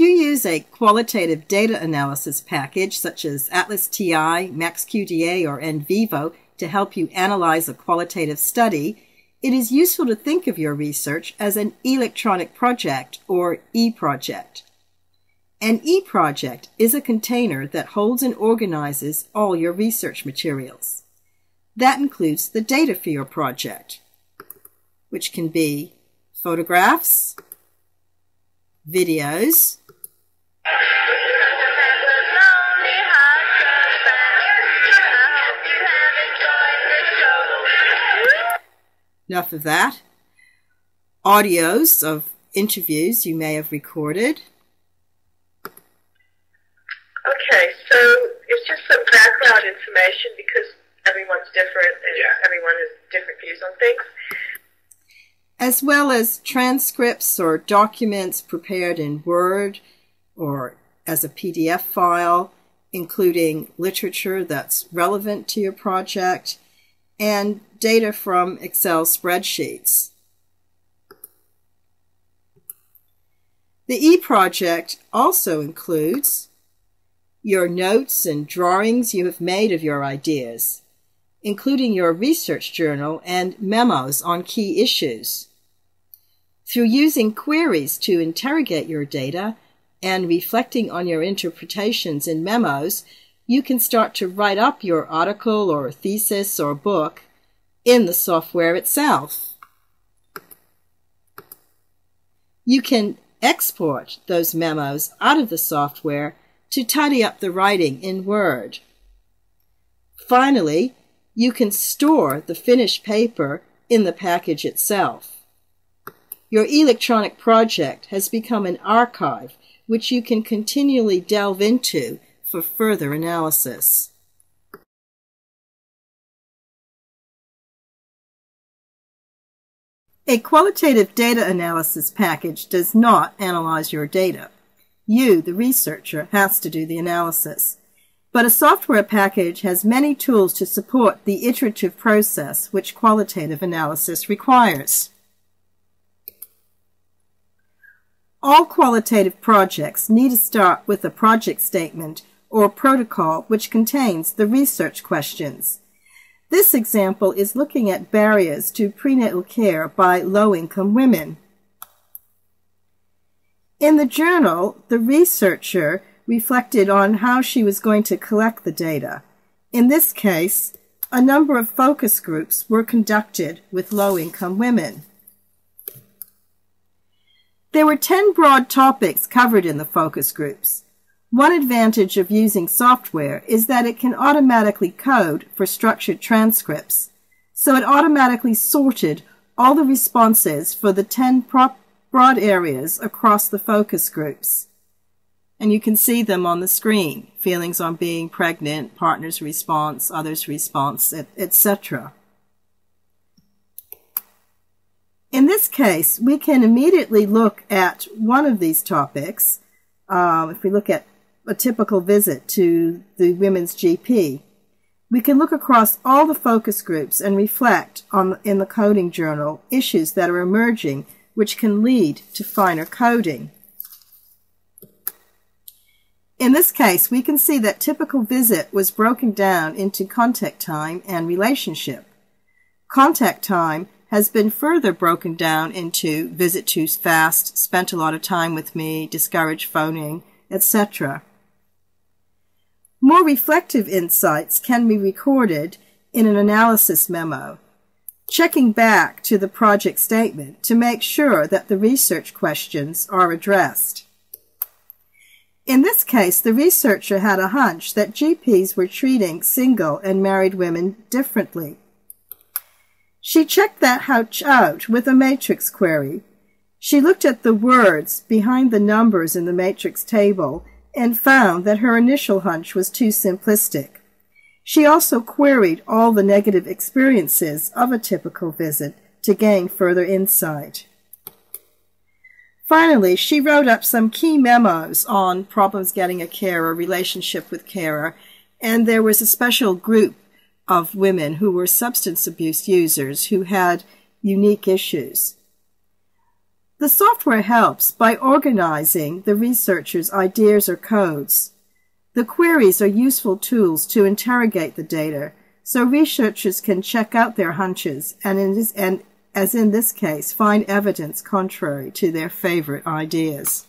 you use a qualitative data analysis package such as Atlas TI, Max QDA, or NVivo to help you analyze a qualitative study, it is useful to think of your research as an electronic project or e-project. An e-project is a container that holds and organizes all your research materials. That includes the data for your project, which can be photographs, videos, enough of that, audios of interviews you may have recorded. Okay, so it's just some background information because everyone's different and everyone has different views on things. As well as transcripts or documents prepared in Word or as a PDF file, including literature that's relevant to your project, and data from Excel spreadsheets. The e-project also includes your notes and drawings you have made of your ideas, including your research journal and memos on key issues. Through using queries to interrogate your data and reflecting on your interpretations in memos, you can start to write up your article or thesis or book in the software itself. You can export those memos out of the software to tidy up the writing in Word. Finally, you can store the finished paper in the package itself. Your electronic project has become an archive which you can continually delve into for further analysis. A qualitative data analysis package does not analyze your data. You, the researcher, has to do the analysis. But a software package has many tools to support the iterative process which qualitative analysis requires. All qualitative projects need to start with a project statement or protocol which contains the research questions. This example is looking at barriers to prenatal care by low-income women. In the journal, the researcher reflected on how she was going to collect the data. In this case, a number of focus groups were conducted with low-income women. There were 10 broad topics covered in the focus groups. One advantage of using software is that it can automatically code for structured transcripts, so it automatically sorted all the responses for the 10 broad areas across the focus groups. And you can see them on the screen: feelings on being pregnant, partner's response, other's response, etc. In this case, we can immediately look at one of these topics. If we look at a typical visit to the women's GP, we can look across all the focus groups and reflect on, in the coding journal, issues that are emerging which can lead to finer coding. In this case, we can see that typical visit was broken down into contact time and relationship. Contact time has been further broken down into visit too fast, spent a lot of time with me, discouraged phoning, etc. More reflective insights can be recorded in an analysis memo, checking back to the project statement to make sure that the research questions are addressed. In this case, the researcher had a hunch that GPs were treating single and married women differently. She checked that hunch out with a matrix query. She looked at the words behind the numbers in the matrix table and found that her initial hunch was too simplistic. She also queried all the negative experiences of a typical visit to gain further insight. Finally, she wrote up some key memos on problems getting a carer, relationship with carer, and there was a special group of women who were substance abuse users who had unique issues. The software helps by organizing the researcher's ideas or codes. The queries are useful tools to interrogate the data, so researchers can check out their hunches and as in this case, find evidence contrary to their favorite ideas.